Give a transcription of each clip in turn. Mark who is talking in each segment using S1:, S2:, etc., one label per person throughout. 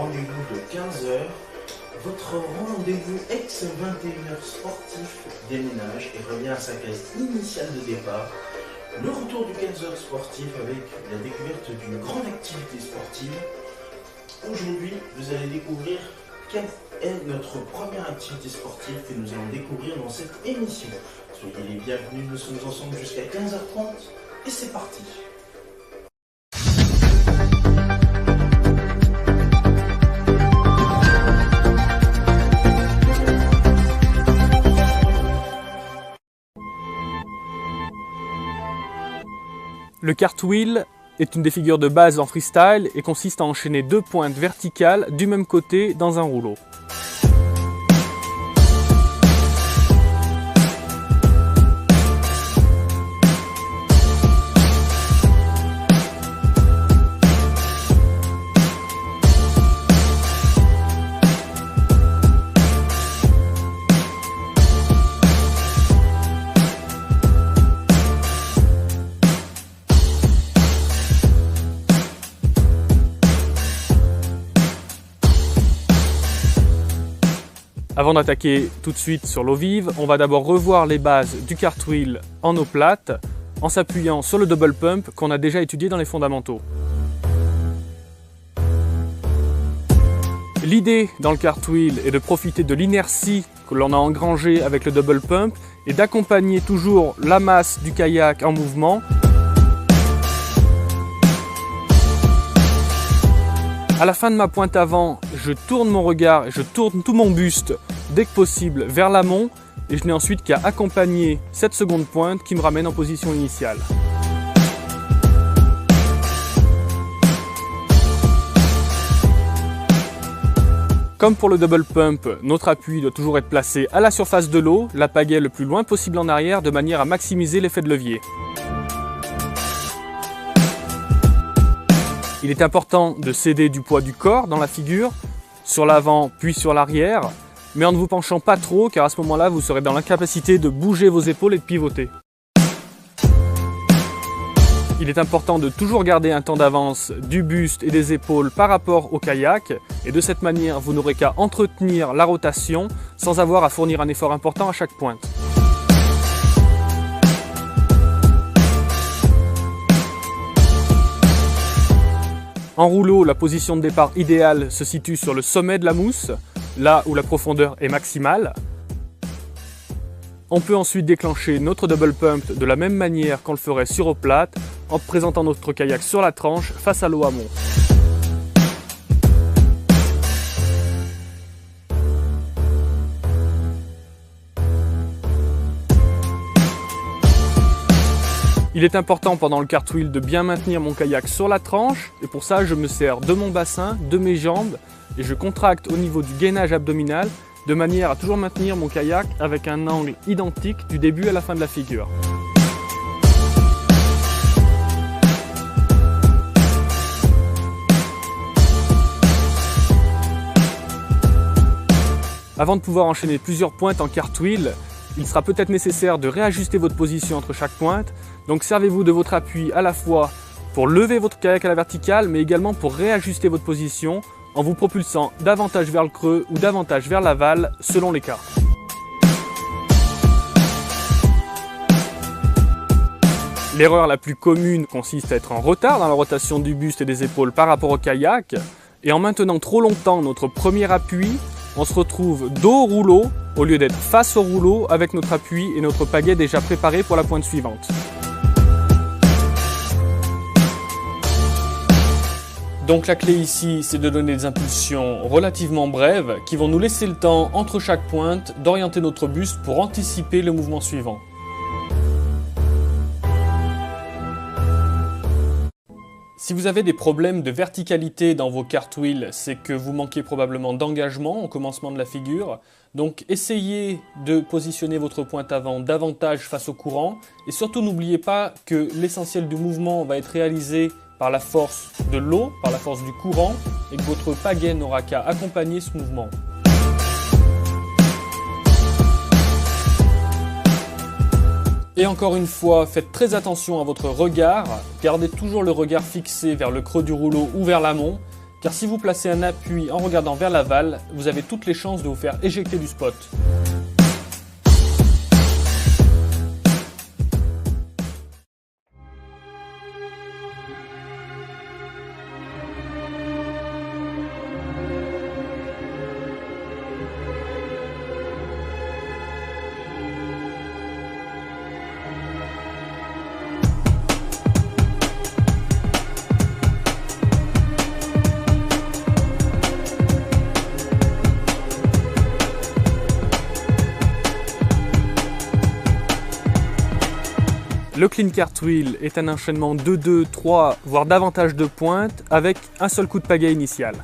S1: rendez-vous de 15 h. Votre rendez-vous ex-21 h sportif déménage et revient à sa case initiale de départ. Le retour du 15 h sportif avec la découverte d'une grande activité sportive. Aujourd'hui, vous allez découvrir quelle est notre première activité sportive que nous allons découvrir dans cette émission. Soyez les bienvenus, nous sommes ensemble jusqu'à 15 h 30 et c'est parti.
S2: Le cartwheel est une des figures de base en freestyle et consiste à enchaîner deux pointes verticales du même côté dans un rouleau. Avant d'attaquer tout de suite sur l'eau vive, on va d'abord revoir les bases du cartwheel en eau plate en s'appuyant sur le double pump qu'on a déjà étudié dans les fondamentaux. L'idée dans le cartwheel est de profiter de l'inertie que l'on a engrangée avec le double pump et d'accompagner toujours la masse du kayak en mouvement. À la fin de ma pointe avant, je tourne mon regard et je tourne tout mon buste dès que possible vers l'amont et je n'ai ensuite qu'à accompagner cette seconde pointe qui me ramène en position initiale. Comme pour le double pump, notre appui doit toujours être placé à la surface de l'eau, la pagaie le plus loin possible en arrière de manière à maximiser l'effet de levier. Il est important de céder du poids du corps dans la figure, sur l'avant puis sur l'arrière, mais en ne vous penchant pas trop car à ce moment-là vous serez dans l'incapacité de bouger vos épaules et de pivoter. Il est important de toujours garder un temps d'avance du buste et des épaules par rapport au kayak et de cette manière vous n'aurez qu'à entretenir la rotation sans avoir à fournir un effort important à chaque pointe. En rouleau, la position de départ idéale se situe sur le sommet de la mousse, là où la profondeur est maximale. On peut ensuite déclencher notre double pump de la même manière qu'on le ferait sur eau plate, en présentant notre kayak sur la tranche face à l'eau amont. Il est important pendant le cartwheel de bien maintenir mon kayak sur la tranche et pour ça je me sers de mon bassin, de mes jambes et je contracte au niveau du gainage abdominal de manière à toujours maintenir mon kayak avec un angle identique du début à la fin de la figure. Avant de pouvoir enchaîner plusieurs pointes en cartwheel, il sera peut-être nécessaire de réajuster votre position entre chaque pointe, donc servez-vous de votre appui à la fois pour lever votre kayak à la verticale, mais également pour réajuster votre position en vous propulsant davantage vers le creux ou davantage vers l'aval selon les cas. L'erreur la plus commune consiste à être en retard dans la rotation du buste et des épaules par rapport au kayak, et en maintenant trop longtemps notre premier appui, on se retrouve dos au rouleau au lieu d'être face au rouleau avec notre appui et notre pagaie déjà préparés pour la pointe suivante. Donc la clé ici, c'est de donner des impulsions relativement brèves qui vont nous laisser le temps entre chaque pointe d'orienter notre buste pour anticiper le mouvement suivant. Si vous avez des problèmes de verticalité dans vos cartwheels, c'est que vous manquez probablement d'engagement au commencement de la figure. Donc essayez de positionner votre pointe avant davantage face au courant. Et surtout n'oubliez pas que l'essentiel du mouvement va être réalisé par la force de l'eau, par la force du courant, et que votre pagaie n'aura qu'à accompagner ce mouvement. Et encore une fois, faites très attention à votre regard, gardez toujours le regard fixé vers le creux du rouleau ou vers l'amont, Car si vous placez un appui en regardant vers l'aval, vous avez toutes les chances de vous faire éjecter du spot. Le clean cartwheel est un enchaînement de 2, 3, voire davantage de pointes avec un seul coup de pagaie initial.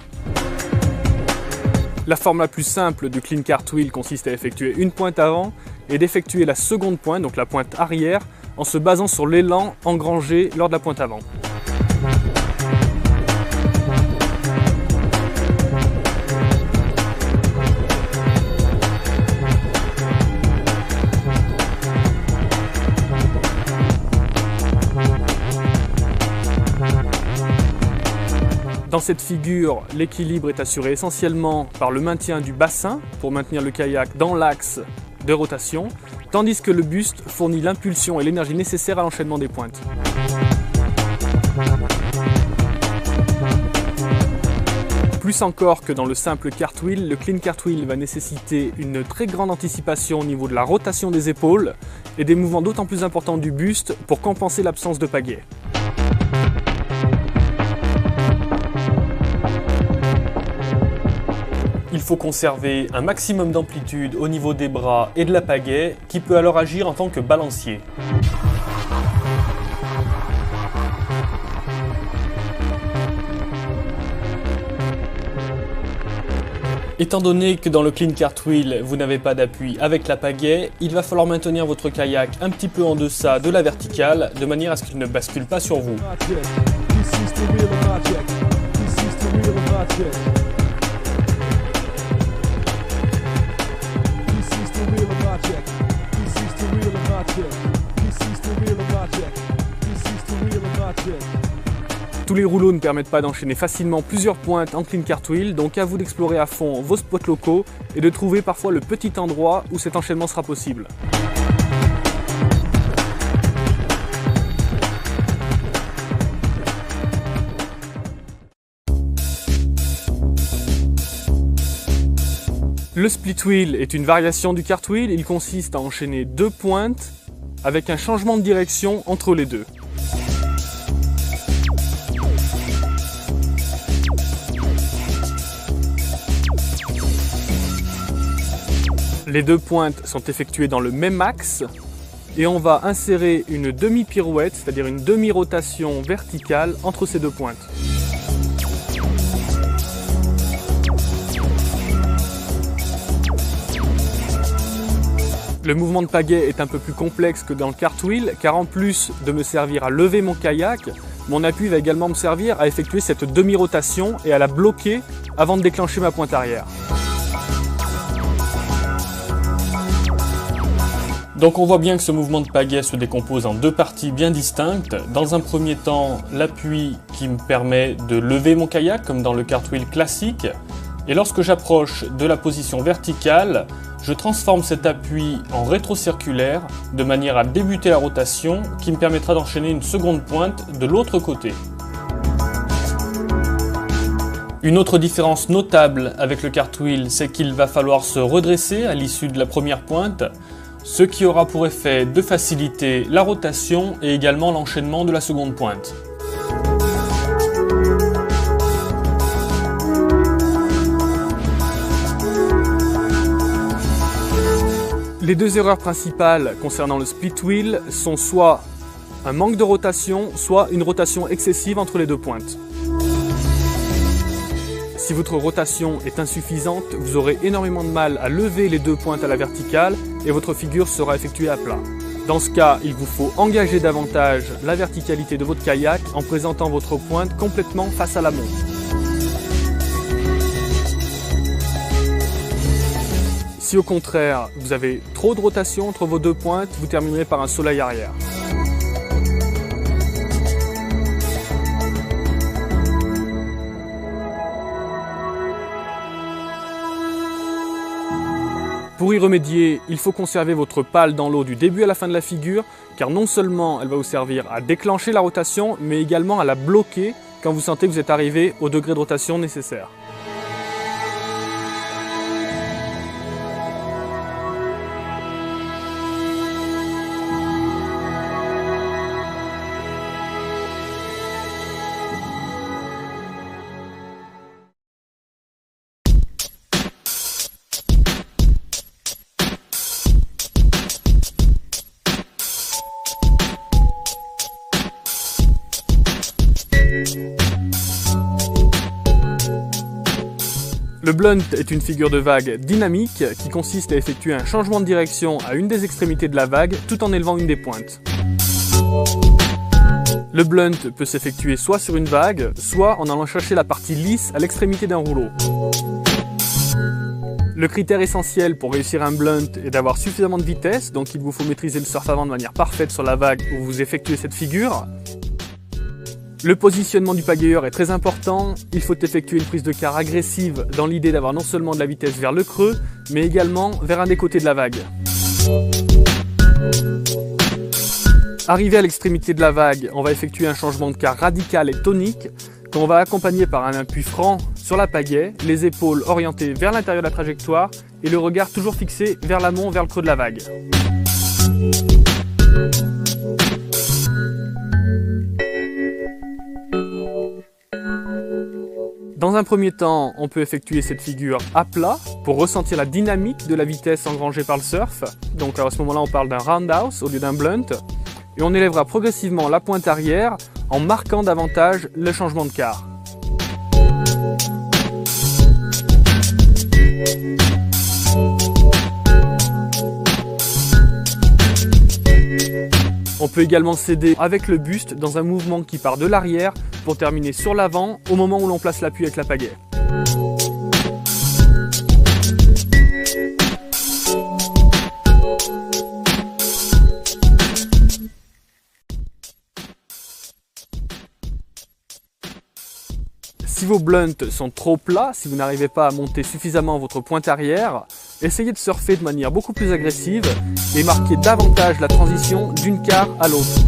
S2: La forme la plus simple du clean cartwheel consiste à effectuer une pointe avant et d'effectuer la seconde pointe, donc la pointe arrière, en se basant sur l'élan engrangé lors de la pointe avant. Dans cette figure, l'équilibre est assuré essentiellement par le maintien du bassin pour maintenir le kayak dans l'axe de rotation, tandis que le buste fournit l'impulsion et l'énergie nécessaires à l'enchaînement des pointes. Plus encore que dans le simple cartwheel, le clean cartwheel va nécessiter une très grande anticipation au niveau de la rotation des épaules et des mouvements d'autant plus importants du buste pour compenser l'absence de pagaie. Il faut conserver un maximum d'amplitude au niveau des bras et de la pagaie qui peut alors agir en tant que balancier. Étant donné que dans le clean cartwheel, vous n'avez pas d'appui avec la pagaie, il va falloir maintenir votre kayak un petit peu en deçà de la verticale de manière à ce qu'il ne bascule pas sur vous. Tous les rouleaux ne permettent pas d'enchaîner facilement plusieurs pointes en clean cartwheel, donc à vous d'explorer à fond vos spots locaux et de trouver parfois le petit endroit où cet enchaînement sera possible. Le split wheel est une variation du cartwheel. Il consiste à enchaîner deux pointes avec un changement de direction entre les deux. Les deux pointes sont effectuées dans le même axe et on va insérer une demi-pirouette, c'est-à-dire une demi-rotation verticale entre ces deux pointes. Le mouvement de pagaie est un peu plus complexe que dans le cartwheel car en plus de me servir à lever mon kayak, mon appui va également me servir à effectuer cette demi-rotation et à la bloquer avant de déclencher ma pointe arrière. Donc on voit bien que ce mouvement de pagaie se décompose en deux parties bien distinctes. Dans un premier temps, l'appui qui me permet de lever mon kayak comme dans le cartwheel classique. Et lorsque j'approche de la position verticale, je transforme cet appui en rétrocirculaire de manière à débuter la rotation qui me permettra d'enchaîner une seconde pointe de l'autre côté. Une autre différence notable avec le cartwheel, c'est qu'il va falloir se redresser à l'issue de la première pointe, ce qui aura pour effet de faciliter la rotation et également l'enchaînement de la seconde pointe. Les deux erreurs principales concernant le split wheel sont soit un manque de rotation, soit une rotation excessive entre les deux pointes. Si votre rotation est insuffisante, vous aurez énormément de mal à lever les deux pointes à la verticale et votre figure sera effectuée à plat. Dans ce cas, il vous faut engager davantage la verticalité de votre kayak en présentant votre pointe complètement face à l'amont. Si au contraire, vous avez trop de rotation entre vos deux pointes, vous terminerez par un soleil arrière. Pour y remédier, il faut conserver votre pale dans l'eau du début à la fin de la figure, car non seulement elle va vous servir à déclencher la rotation, mais également à la bloquer quand vous sentez que vous êtes arrivé au degré de rotation nécessaire. Le blunt est une figure de vague dynamique qui consiste à effectuer un changement de direction à une des extrémités de la vague tout en élevant une des pointes. Le blunt peut s'effectuer soit sur une vague, soit en allant chercher la partie lisse à l'extrémité d'un rouleau. Le critère essentiel pour réussir un blunt est d'avoir suffisamment de vitesse, donc il vous faut maîtriser le surf avant de manière parfaite sur la vague où vous effectuez cette figure. Le positionnement du pagayeur est très important, il faut effectuer une prise de quart agressive dans l'idée d'avoir non seulement de la vitesse vers le creux, mais également vers un des côtés de la vague. Arrivé à l'extrémité de la vague, on va effectuer un changement de quart radical et tonique qu'on va accompagner par un appui franc sur la pagaie, les épaules orientées vers l'intérieur de la trajectoire et le regard toujours fixé vers l'amont, vers le creux de la vague. Dans un premier temps, on peut effectuer cette figure à plat pour ressentir la dynamique de la vitesse engrangée par le surf. Donc à ce moment-là, on parle d'un roundhouse au lieu d'un blunt. Et on élèvera progressivement la pointe arrière en marquant davantage le changement de quart. On peut également s'aider avec le buste dans un mouvement qui part de l'arrière pour terminer sur l'avant au moment où l'on place l'appui avec la pagaie. Si vos blunts sont trop plats, si vous n'arrivez pas à monter suffisamment votre pointe arrière, essayez de surfer de manière beaucoup plus agressive et marquez davantage la transition d'une quart à l'autre.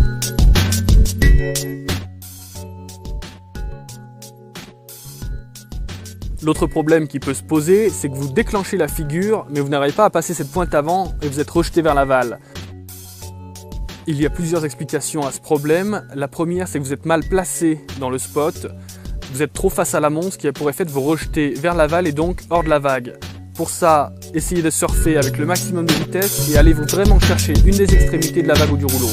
S2: L'autre problème qui peut se poser, c'est que vous déclenchez la figure, mais vous n'arrivez pas à passer cette pointe avant et vous êtes rejeté vers l'aval. Il y a plusieurs explications à ce problème. La première, c'est que vous êtes mal placé dans le spot. Vous êtes trop face à l'amont, ce qui a pour effet de vous rejeter vers l'aval et donc hors de la vague. Pour ça, essayez de surfer avec le maximum de vitesse et allez-vous vraiment chercher une des extrémités de la vague ou du rouleau.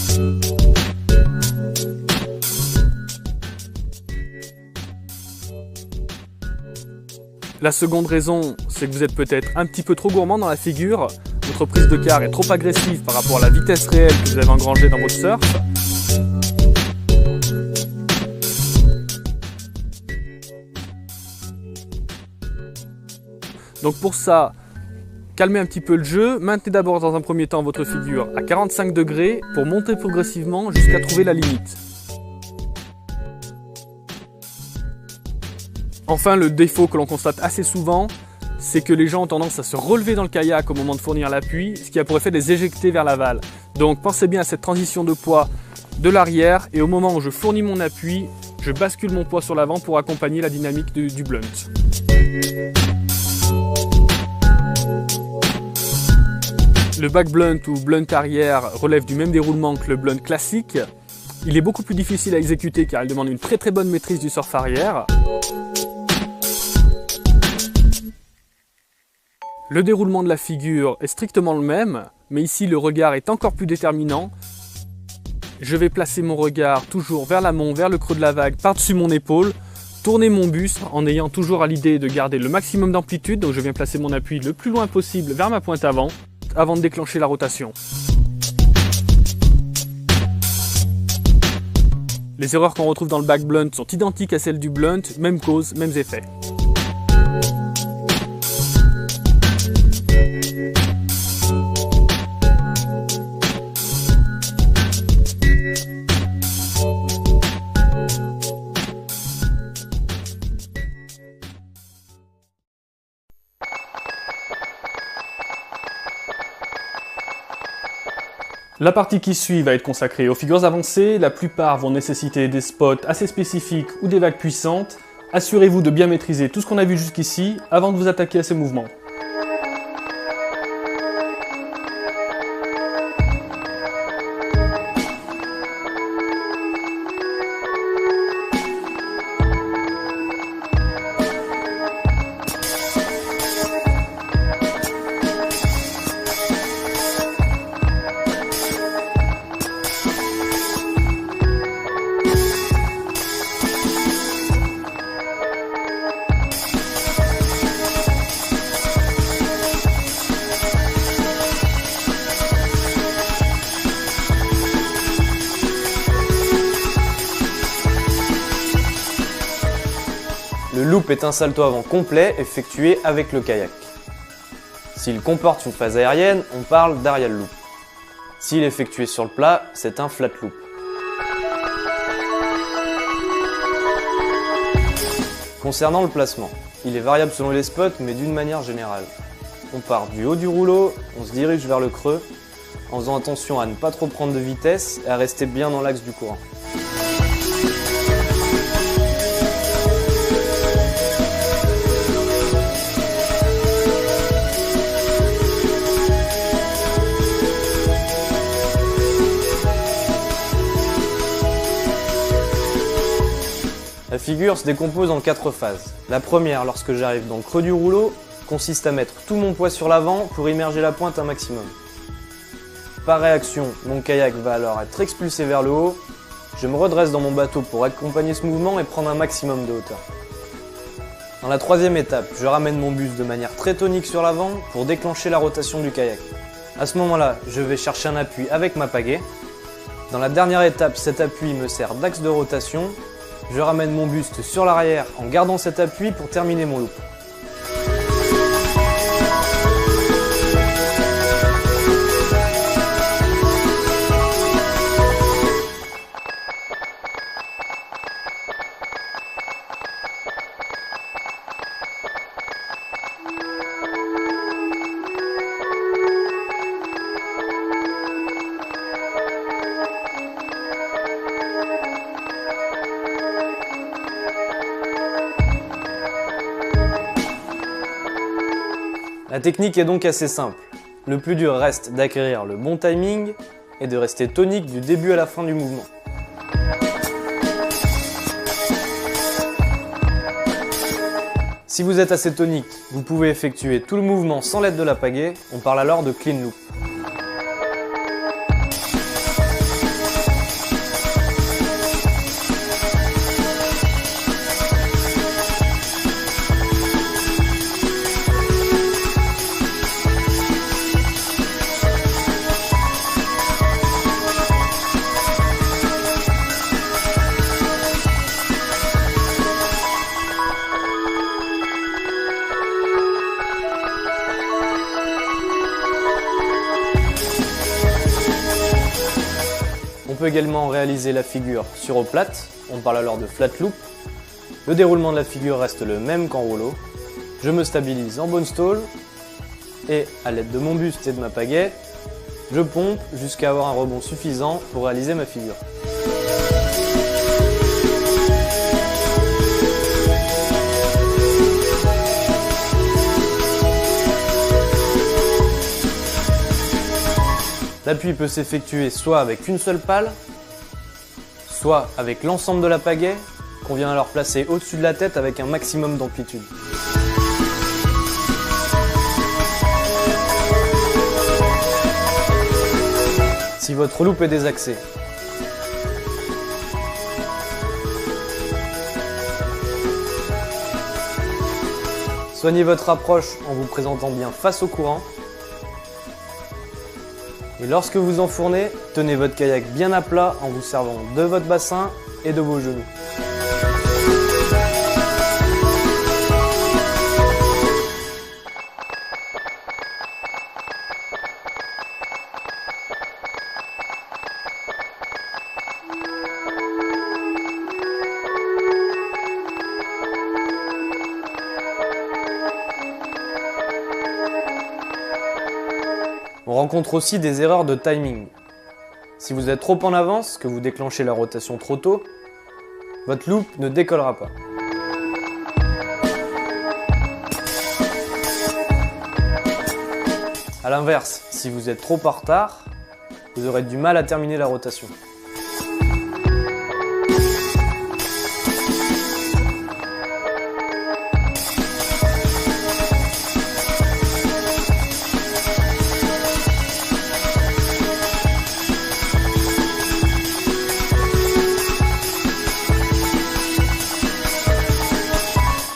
S2: La seconde raison, c'est que vous êtes peut-être un petit peu trop gourmand dans la figure. Votre prise de quart est trop agressive par rapport à la vitesse réelle que vous avez engrangée dans votre surf. Donc pour ça, calmez un petit peu le jeu, maintenez d'abord dans un premier temps votre figure à 45 degrés pour monter progressivement jusqu'à trouver la limite. Enfin, le défaut que l'on constate assez souvent, c'est que les gens ont tendance à se relever dans le kayak au moment de fournir l'appui, ce qui a pour effet de les éjecter vers l'aval. Donc pensez bien à cette transition de poids de l'arrière et au moment où je fournis mon appui, je bascule mon poids sur l'avant pour accompagner la dynamique du blunt. Le back blunt ou blunt arrière relève du même déroulement que le blunt classique. Il est beaucoup plus difficile à exécuter car il demande une très bonne maîtrise du surf arrière. Le déroulement de la figure est strictement le même, mais ici le regard est encore plus déterminant. Je vais placer mon regard toujours vers l'amont, vers le creux de la vague, par-dessus mon épaule, tourner mon buste en ayant toujours à l'idée de garder le maximum d'amplitude, donc je viens placer mon appui le plus loin possible vers ma pointe avant de déclencher la rotation. Les erreurs qu'on retrouve dans le back blunt sont identiques à celles du blunt, même cause, mêmes effets. La partie qui suit va être consacrée aux figures avancées. La plupart vont nécessiter des spots assez spécifiques ou des vagues puissantes. Assurez-vous de bien maîtriser tout ce qu'on a vu jusqu'ici avant de vous attaquer à ces mouvements.
S3: Le loop est un salto avant complet effectué avec le kayak. S'il comporte une phase aérienne, on parle d'aerial loop. S'il est effectué sur le plat, c'est un flat loop. Concernant le placement, il est variable selon les spots, mais d'une manière générale. On part du haut du rouleau, on se dirige vers le creux, en faisant attention à ne pas trop prendre de vitesse et à rester bien dans l'axe du courant. La figure se décompose en 4 phases. La première, lorsque j'arrive dans le creux du rouleau, consiste à mettre tout mon poids sur l'avant pour immerger la pointe un maximum. Par réaction, mon kayak va alors être expulsé vers le haut. Je me redresse dans mon bateau pour accompagner ce mouvement et prendre un maximum de hauteur. Dans la troisième étape, je ramène mon buste de manière très tonique sur l'avant pour déclencher la rotation du kayak. À ce moment-là, je vais chercher un appui avec ma pagaie. Dans la dernière étape, cet appui me sert d'axe de rotation. Je ramène mon buste sur l'arrière en gardant cet appui pour terminer mon loop. La technique est donc assez simple. Le plus dur reste d'acquérir le bon timing et de rester tonique du début à la fin du mouvement. Si vous êtes assez tonique, vous pouvez effectuer tout le mouvement sans l'aide de la pagaie, on parle alors de clean loop. On peut également réaliser la figure sur eau plate, on parle alors de flat loop. Le déroulement de la figure reste le même qu'en rouleau. Je me stabilise en bone stall et à l'aide de mon buste et de ma pagaie, je pompe jusqu'à avoir un rebond suffisant pour réaliser ma figure. L'appui peut s'effectuer soit avec une seule pale, soit avec l'ensemble de la pagaie, qu'on vient alors placer au-dessus de la tête avec un maximum d'amplitude. Si votre loop est désaxé, soignez votre approche en vous présentant bien face au courant. Et lorsque vous enfournez, tenez votre kayak bien à plat en vous servant de votre bassin et de vos genoux. On rencontre aussi des erreurs de timing. Si vous êtes trop en avance, que vous déclenchez la rotation trop tôt, votre loop ne décollera pas. A l'inverse, si vous êtes trop en retard, vous aurez du mal à terminer la rotation.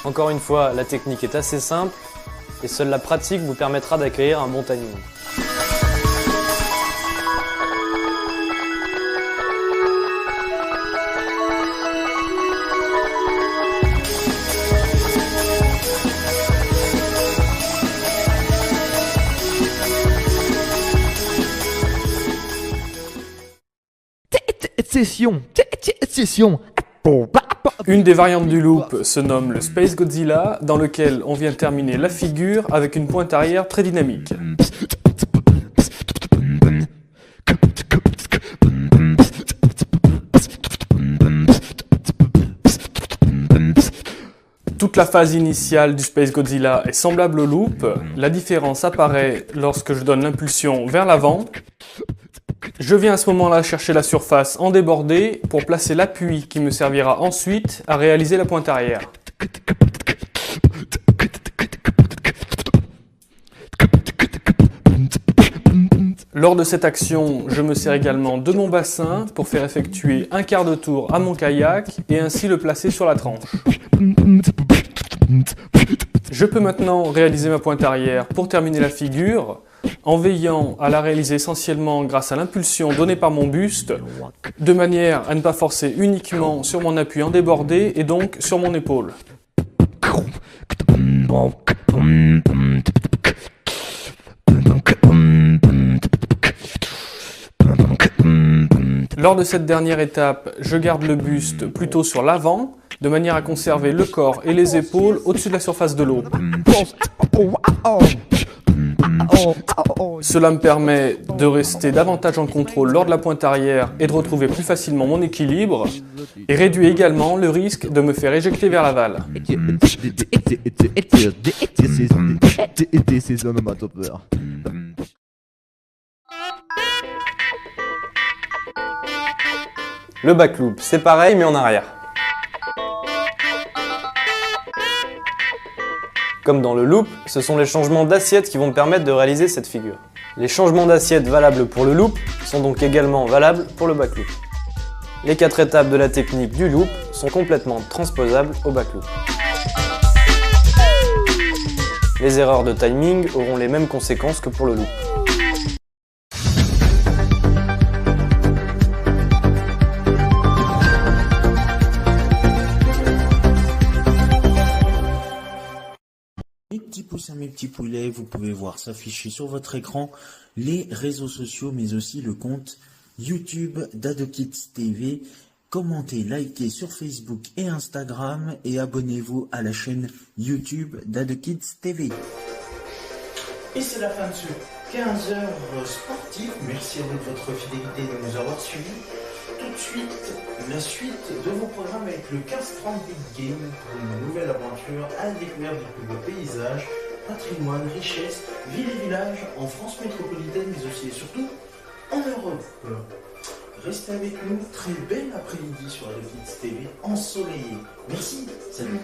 S3: Encore une fois, la technique est assez simple et seule la pratique vous permettra d'acquérir un bon timing.
S4: Session.
S2: Une des variantes du loop se nomme le Space Godzilla, dans lequel on vient terminer la figure avec une pointe arrière très dynamique. Toute la phase initiale du Space Godzilla est semblable au loop. La différence apparaît lorsque je donne l'impulsion vers l'avant. Je viens à ce moment-là chercher la surface en débordé pour placer l'appui qui me servira ensuite à réaliser la pointe arrière. Lors de cette action, je me sers également de mon bassin pour faire effectuer un quart de tour à mon kayak et ainsi le placer sur la tranche. Je peux maintenant réaliser ma pointe arrière pour terminer la figure, en veillant à la réaliser essentiellement grâce à l'impulsion donnée par mon buste, de manière à ne pas forcer uniquement sur mon appui en débordé et donc sur mon épaule. Lors de cette dernière étape, je garde le buste plutôt sur l'avant, de manière à conserver le corps et les épaules au-dessus de la surface de l'eau. Cela me permet de rester davantage en contrôle lors de la pointe arrière et de retrouver plus facilement mon équilibre, et réduit également le risque de me faire éjecter vers l'aval.
S3: Le back loop, c'est pareil mais en arrière. Comme dans le loop, ce sont les changements d'assiette qui vont me permettre de réaliser cette figure. Les changements d'assiette valables pour le loop sont donc également valables pour le back loop. Les 4 étapes de la technique du loop sont complètement transposables au back loop. Les erreurs de timing auront les mêmes conséquences que pour le loop.
S1: Mes petits poussins, mes petits poulets, vous pouvez voir s'afficher sur votre écran les réseaux sociaux, mais aussi le compte YouTube d'AdoKids TV. Commentez, likez sur Facebook et Instagram et abonnez-vous à la chaîne YouTube d'AdoKids TV. Et c'est la fin de ce 15 heures sportif. Merci à vous de votre fidélité de nous avoir suivis. Tout de suite, la suite de vos programmes avec le 15-30 Big Game pour une nouvelle aventure à la découverte du plus beau paysage, patrimoine, richesse, villes et villages en France métropolitaine, mais aussi et surtout en Europe. Restez avec nous, très bel après-midi sur AdoKids TV, ensoleillé. Merci, salut.